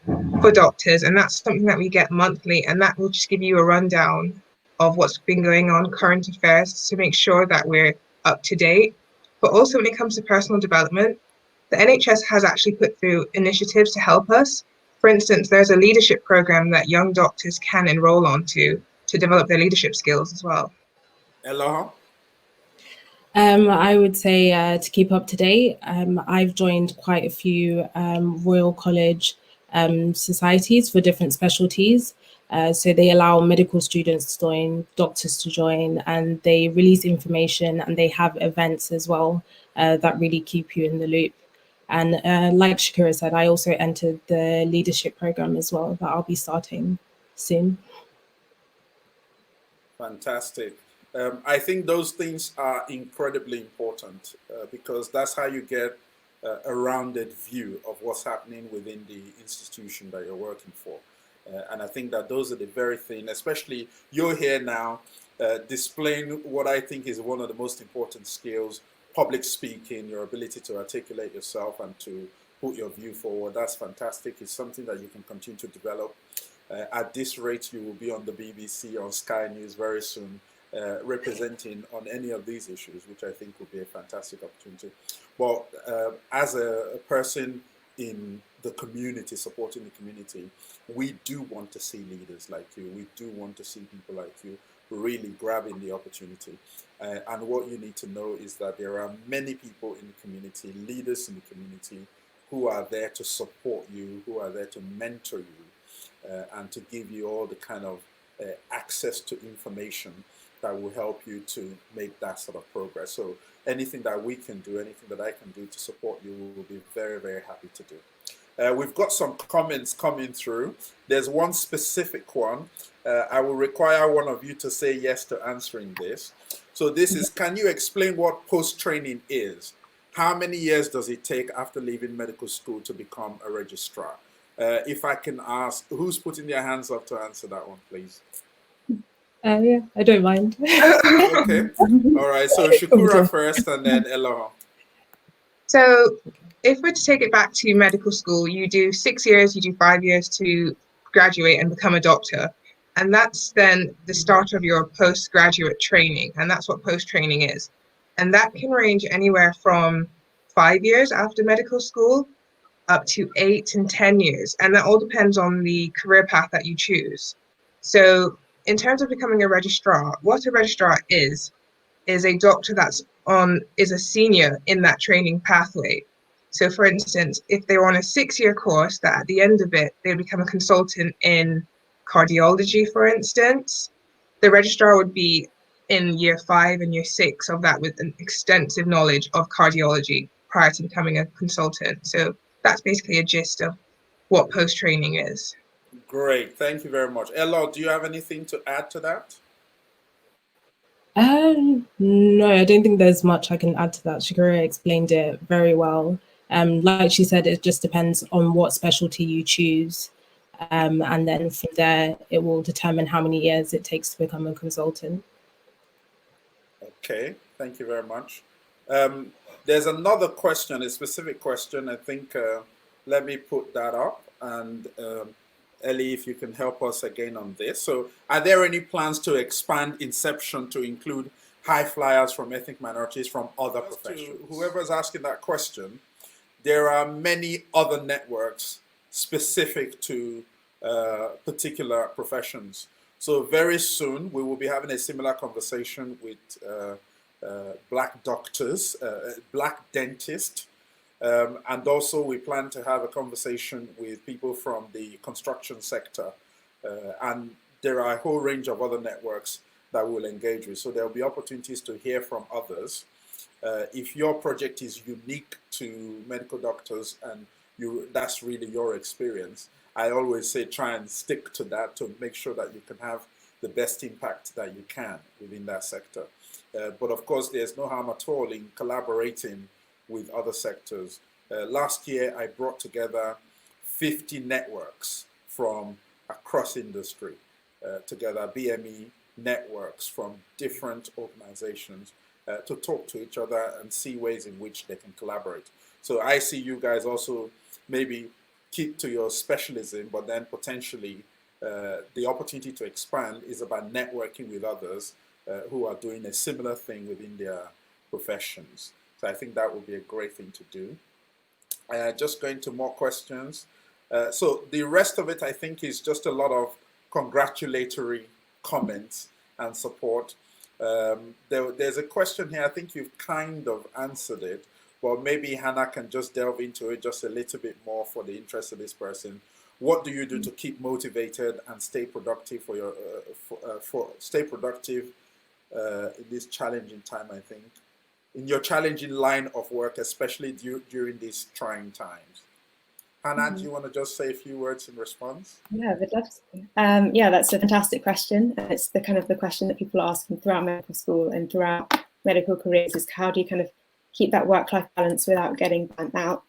[SPEAKER 4] for doctors, and that's something that we get monthly, and that will just give you a rundown of what's been going on, current affairs, to make sure that we're up to date. But also when it comes to personal development, the NHS has actually put through initiatives to help us. For instance, there's a leadership program that young doctors can enroll onto to develop their leadership skills as well.
[SPEAKER 1] Elohor?
[SPEAKER 2] I would say to keep up to date, I've joined quite a few Royal College societies for different specialties. So they allow medical students to join, doctors to join, and they release information and they have events as well that really keep you in the loop. And like Skukura said, I also entered the leadership program as well that I'll be starting soon.
[SPEAKER 1] Fantastic. I think those things are incredibly important because that's how you get a rounded view of what's happening within the institution that you're working for. And I think that those are the very things, especially you're here now displaying what I think is one of the most important skills, public speaking, your ability to articulate yourself and to put your view forward. That's fantastic. It's something that you can continue to develop. At this rate, you will be on the BBC, on Sky News very soon, representing on any of these issues, which I think would be a fantastic opportunity. But as a person in the community, supporting the community, we do want to see leaders like you. We do want to see people like you really grabbing the opportunity. And what you need to know is that there are many people in the community, leaders in the community, who are there to support you, who are there to mentor you, and to give you all the kind of access to information that will help you to make that sort of progress. So anything that we can do, anything that I can do to support you, we will be very, very happy to do. We've got some comments coming through. There's one specific one. I will require one of you to say yes to answering this. So this is, can you explain what post-training is? How many years does it take after leaving medical school to become a registrar? If I can ask, who's putting their hands up to answer that one, please?
[SPEAKER 2] Yeah, I don't mind.
[SPEAKER 1] Okay. All right. So Skukura first and then Elohor.
[SPEAKER 4] So if we're to take it back to medical school, you do 6 years, you do 5 years to graduate and become a doctor. And that's then the start of your postgraduate training. And that's what post-training is. And that can range anywhere from 5 years after medical school up to 8 and 10 years. And that all depends on the career path that you choose. So in terms of becoming a registrar, what a registrar is a doctor is a senior in that training pathway. So for instance, if they're on a 6-year course, that at the end of it, they become a consultant in cardiology, for instance, the registrar would be in year 5 and year 6 of that with an extensive knowledge of cardiology prior to becoming a consultant. So that's basically a gist of what post-training is.
[SPEAKER 1] Great. Thank you very much. Elohor, do you have anything to add to that?
[SPEAKER 2] No, I don't think there's much I can add to that. Skukura explained it very well. Like she said, it just depends on what specialty you choose. And then from there, it will determine how many years it takes to become a consultant.
[SPEAKER 1] Okay, thank you very much. There's another question, a specific question. I think, let me put that up. And Ellie, if you can help us again on this. So are there any plans to expand Inception to include high flyers from ethnic minorities from other professions? Whoever's asking that question, there are many other networks specific to particular professions. So very soon we will be having a similar conversation with Black doctors, Black dentists, and also we plan to have a conversation with people from the construction sector. And there are a whole range of other networks that we'll engage with. So there'll be opportunities to hear from others If your project is unique to medical doctors and that's really your experience, I always say try and stick to that to make sure that you can have the best impact that you can within that sector. But of course, there's no harm at all in collaborating with other sectors. Last year, I brought together 50 networks from across industry together, BME networks from different organizations to talk to each other and see ways in which they can collaborate. So I see you guys also maybe keep to your specialism, but then potentially the opportunity to expand is about networking with others who are doing a similar thing within their professions. So I think that would be a great thing to do. Just going to more questions. So the rest of it, I think, is just a lot of congratulatory comments and support. There's a question here, I think you've kind of answered it, but maybe Hannah can just delve into it just a little bit more for the interest of this person. What do you do to keep motivated and stay productive for your stay productive in this challenging time? I think in your challenging line of work, especially during these trying times. Hannah, do you want to just say a few words in response?
[SPEAKER 3] Yeah, I'd love to. Yeah, that's a fantastic question. It's the kind of the question that people are asking throughout medical school and throughout medical careers is how do you kind of keep that work-life balance without getting burnt out?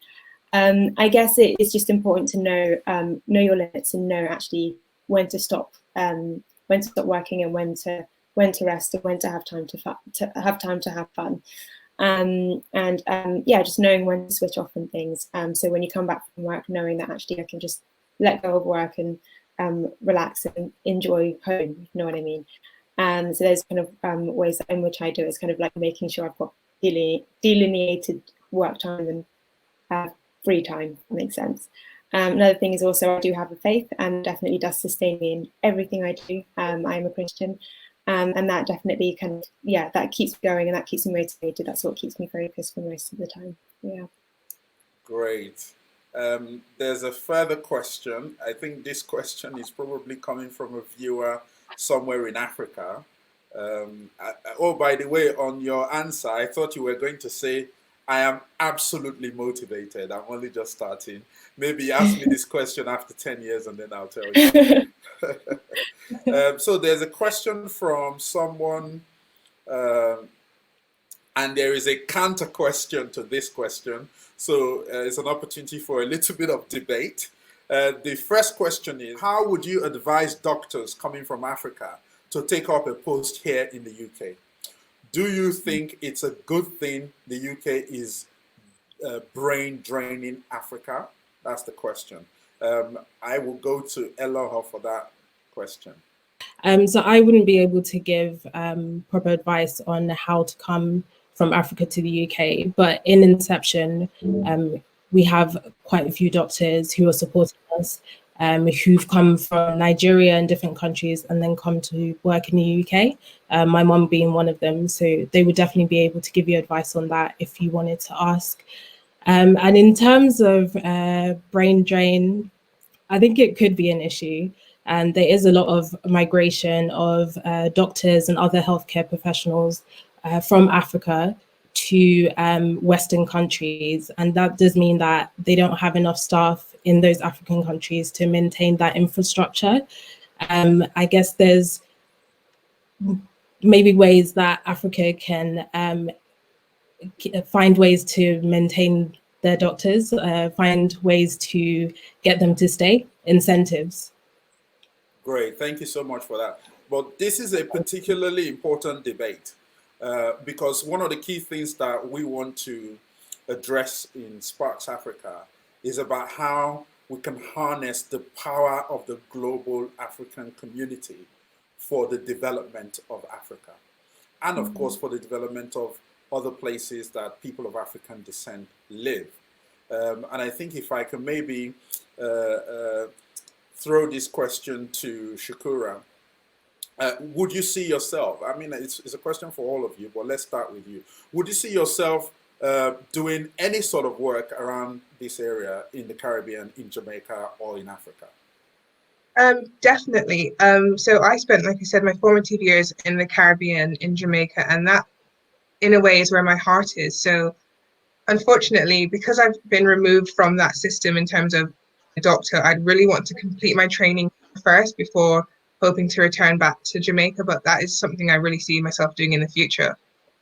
[SPEAKER 3] I guess it is just important to know your limits and know actually when to stop working and when to rest and when to have time to have fun. Yeah, just knowing when to switch off and things. So when you come back from work, knowing that actually I can just let go of work and relax and enjoy home, you know what I mean? So there's kind of ways in which I do it. It's kind of like making sure I've got delineated work time and free time, if that makes sense. Another thing is also I do have a faith and definitely does sustain me in everything I do. I am a Christian. And that definitely that keeps me going and that keeps me motivated. That's what keeps me focused for most of the time. Yeah.
[SPEAKER 1] Great. There's a further question. I think this question is probably coming from a viewer somewhere in Africa. Oh, by the way, on your answer, I thought you were going to say, I am absolutely motivated. I'm only just starting. Maybe ask me this question after 10 years and then I'll tell you. So there's a question from someone, and there is a counter question to this question. So it's an opportunity for a little bit of debate. The first question is, how would you advise doctors coming from Africa to take up a post here in the UK? Do you think it's a good thing the UK is brain draining Africa? That's the question. I will go to Elohor for that question.
[SPEAKER 2] So I wouldn't be able to give proper advice on how to come from Africa to the UK, but in Inception, we have quite a few doctors who are supporting us, who've come from Nigeria and different countries and then come to work in the UK, my mum being one of them. So they would definitely be able to give you advice on that if you wanted to ask. And in terms of brain drain, I think it could be an issue. And there is a lot of migration of doctors and other healthcare professionals from Africa to Western countries. And that does mean that they don't have enough staff in those African countries to maintain that infrastructure. I guess there's maybe ways that Africa can find ways to maintain their doctors, find ways to get them to stay, incentives.
[SPEAKER 1] Great, thank you so much for that. But this is a particularly important debate because one of the key things that we want to address in Sparks Africa is about how we can harness the power of the global African community for the development of Africa. And of course, for the development of other places that people of African descent live. And I think if I can maybe throw this question to Skukura, would you see yourself, I mean, it's a question for all of you, but let's start with you. Would you see yourself doing any sort of work around this area in the Caribbean, in Jamaica, or in Africa?
[SPEAKER 4] Definitely. So I spent, like I said, my formative years in the Caribbean, in Jamaica, and that in a way is where my heart is. So unfortunately, because I've been removed from that system in terms of a doctor, I'd really want to complete my training first before hoping to return back to Jamaica. But that is something I really see myself doing in the future.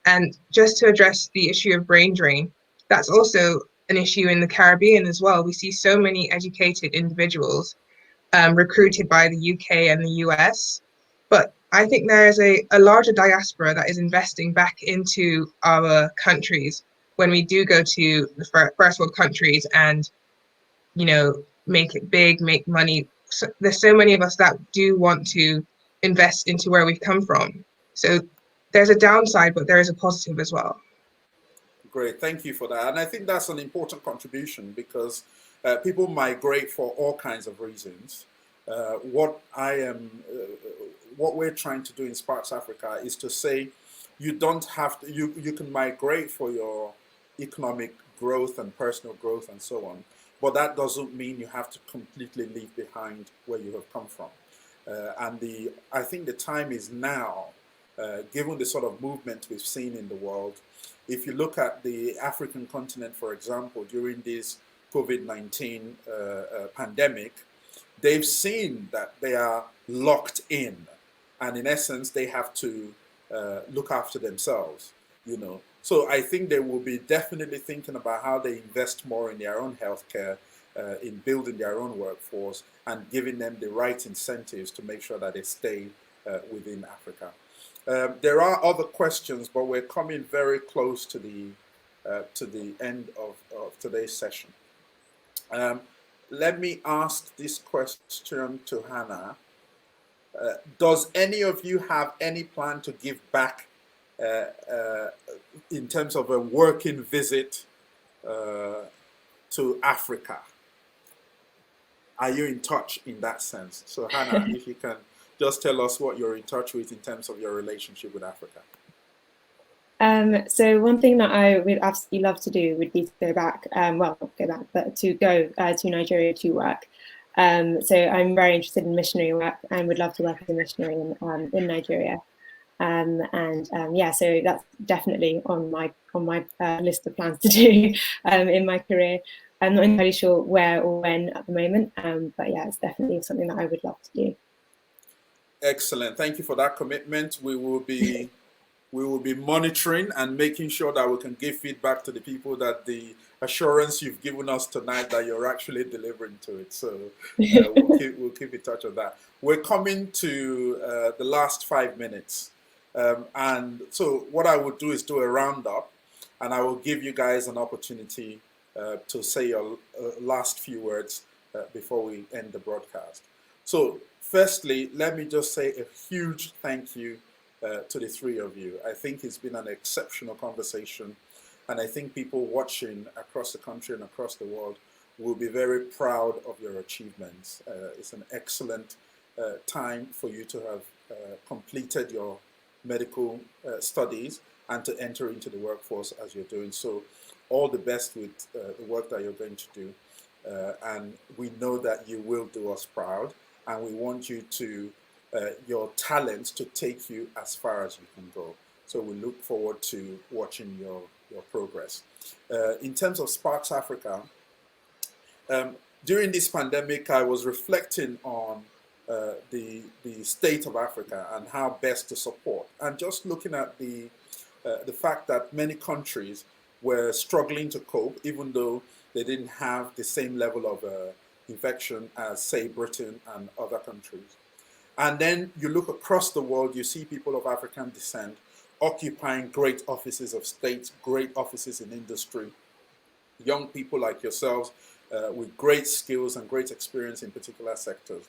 [SPEAKER 4] And just to address the issue of brain drain, that's also an issue in the Caribbean as well. We see so many educated individuals recruited by the UK and the US. But I think there is a larger diaspora that is investing back into our countries when we do go to the first world countries and, you know, make it big, make money. So there's so many of us that do want to invest into where we've come from. So there's a downside, but there is a positive as well.
[SPEAKER 1] Great, thank you for that. And I think that's an important contribution because people migrate for all kinds of reasons. What we're trying to do in Sparks Africa is to say you don't have to, you can migrate for your economic growth and personal growth and so on, but that doesn't mean you have to completely leave behind where you have come from. I think the time is now, given the sort of movement we've seen in the world. If you look at the African continent, for example, during this COVID-19 pandemic, they've seen that they are locked in, and in essence, they have to look after themselves, you know. So I think they will be definitely thinking about how they invest more in their own healthcare, in building their own workforce, and giving them the right incentives to make sure that they stay within Africa. There are other questions, but we're coming very close to the end of today's session. Let me ask this question to Hannah. Does any of you have any plan to give back in terms of a working visit to Africa? Are you in touch in that sense? So Hannah, if you can just tell us what you're in touch with in terms of your relationship with Africa.
[SPEAKER 3] So one thing that I would absolutely love to do would be to go back, well, not go back, but to go to Nigeria to work. So I'm very interested in missionary work and would love to work as a missionary in Nigeria. Yeah, so that's definitely on my list of plans to do in my career. I'm not entirely sure where or when at the moment, but yeah, it's definitely something that I would love to do.
[SPEAKER 1] Excellent. Thank you for that commitment. We will be monitoring and making sure that we can give feedback to the people that the assurance you've given us tonight that you're actually delivering to it. So we'll keep in touch on that. We're coming to the last 5 minutes. And so what I will do is do a roundup, and I will give you guys an opportunity to say your last few words before we end the broadcast. So firstly, let me just say a huge thank you to the three of you. I think it's been an exceptional conversation, and I think people watching across the country and across the world will be very proud of your achievements. It's an excellent time for you to have completed your medical studies and to enter into the workforce as you're doing. So all the best with the work that you're going to do. And we know that you will do us proud, and we want you to your talents to take you as far as you can go. So we look forward to watching your progress. In terms of Sparks Africa, during this pandemic, I was reflecting on the state of Africa and how best to support, and just looking at the fact that many countries were struggling to cope, even though they didn't have the same level of infection as, say, Britain and other countries. And then you look across the world, you see people of African descent occupying great offices of state, great offices in industry, young people like yourselves with great skills and great experience in particular sectors.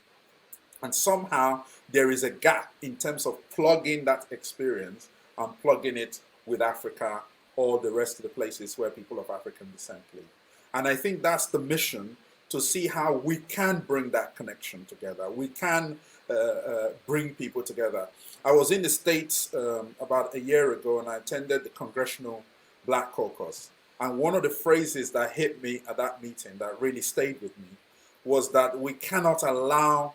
[SPEAKER 1] And somehow there is a gap in terms of plugging that experience and plugging it with Africa or the rest of the places where people of African descent live. And I think that's the mission, to see how we can bring that connection together. We can bring people together. I was in the States about a year ago, and I attended the Congressional Black Caucus. And one of the phrases that hit me at that meeting that really stayed with me was that we cannot allow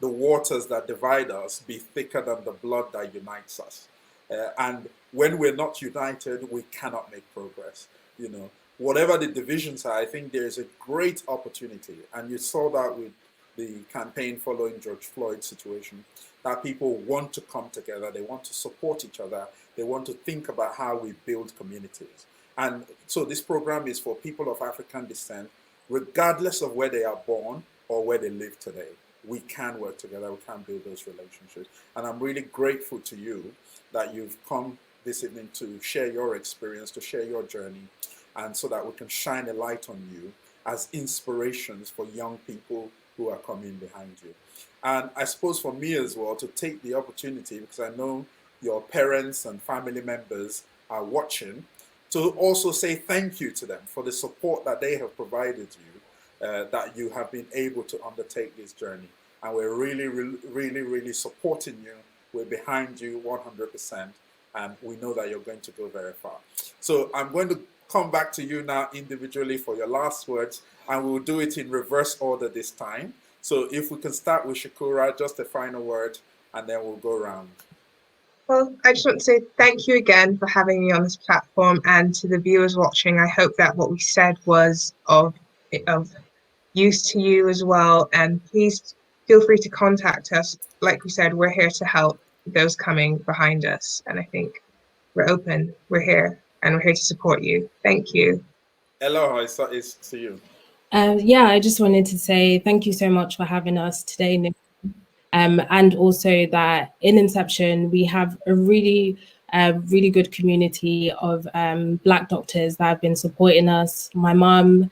[SPEAKER 1] the waters that divide us be thicker than the blood that unites us. And when we're not united, we cannot make progress. You know, whatever the divisions are, I think there's a great opportunity. And you saw that with the campaign following George Floyd's situation, that people want to come together, they want to support each other, they want to think about how we build communities. And so this program is for people of African descent, regardless of where they are born or where they live today. We can work together, we can build those relationships. And I'm really grateful to you that you've come this evening to share your experience, to share your journey, and so that we can shine a light on you as inspirations for young people who are coming behind you. And I suppose for me as well, to take the opportunity, because I know your parents and family members are watching, to also say thank you to them for the support that they have provided you, that you have been able to undertake this journey. And we're really supporting you. We're behind you 100%, and we know that you're going to go very far. So I'm going to come back to you now individually for your last words, and we'll do it in reverse order this time. So if we can start with Skukura, just a final word, and then we'll go around.
[SPEAKER 4] Well, I just want to say thank you again for having me on this platform, and to the viewers watching, I hope that what we said was of use to you as well. And please feel free to contact us. Like we said, we're here to help those coming behind us. And I think we're open, we're here, and we're here to support you. Thank you.
[SPEAKER 1] Elohor, it's to you.
[SPEAKER 2] Yeah, I just wanted to say thank you so much for having us today, Nick. And also that in Inception, we have a really good community of Black doctors that have been supporting us. My mom's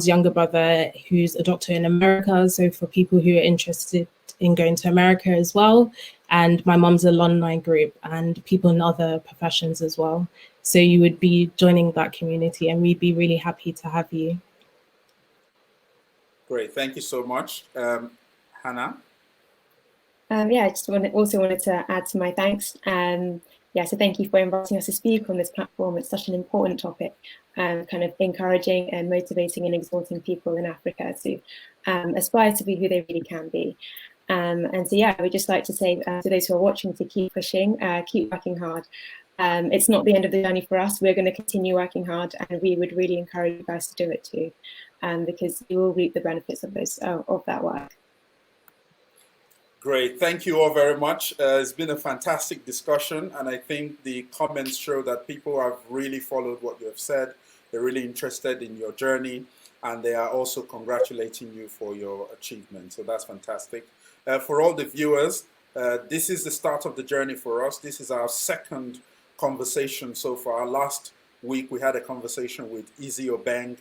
[SPEAKER 2] younger brother, who's a doctor in America. So for people who are interested in going to America as well, and my mom's alumni group and people in other professions as well. So you would be joining that community, and we'd be really happy to have you.
[SPEAKER 1] Great, thank you so much. Hannah?
[SPEAKER 3] Yeah, I just wanted to add to my thanks. Yeah, so thank you for inviting us to speak on this platform. It's such an important topic, kind of encouraging and motivating and exhorting people in Africa to aspire to be who they really can be. And so, yeah, I would just like to say to those who are watching to keep pushing, keep working hard. It's not the end of the journey for us. We're going to continue working hard, and we would really encourage you guys to do it too, because you will reap the benefits of that work.
[SPEAKER 1] Great, thank you all very much. It's been a fantastic discussion, and I think the comments show that people have really followed what you have said. They're really interested in your journey, and they are also congratulating you for your achievement. So that's fantastic. For all the viewers, this is the start of the journey for us. This is our second conversation so far. Last week, we had a conversation with Izzy Obeng,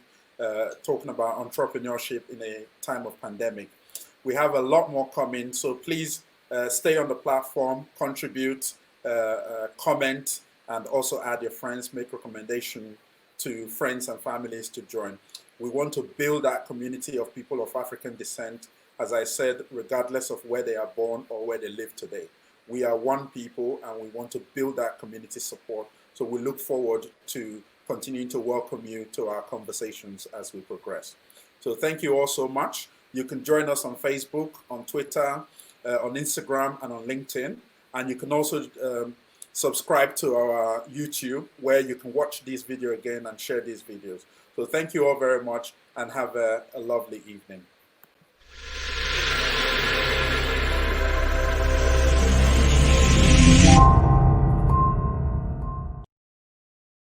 [SPEAKER 1] talking about entrepreneurship in a time of pandemic. We have a lot more coming, so please stay on the platform, contribute, comment, and also add your friends, make recommendation to friends and families to join. We want to build that community of people of African descent, as I said, regardless of where they are born or where they live today. We are one people, and we want to build that community support. So we look forward to continuing to welcome you to our conversations as we progress. So thank you all so much. You can join us on Facebook, on Twitter, on Instagram, and on LinkedIn. And you can also subscribe to our YouTube, where you can watch this video again and share these videos. So thank you all very much, and have a lovely evening.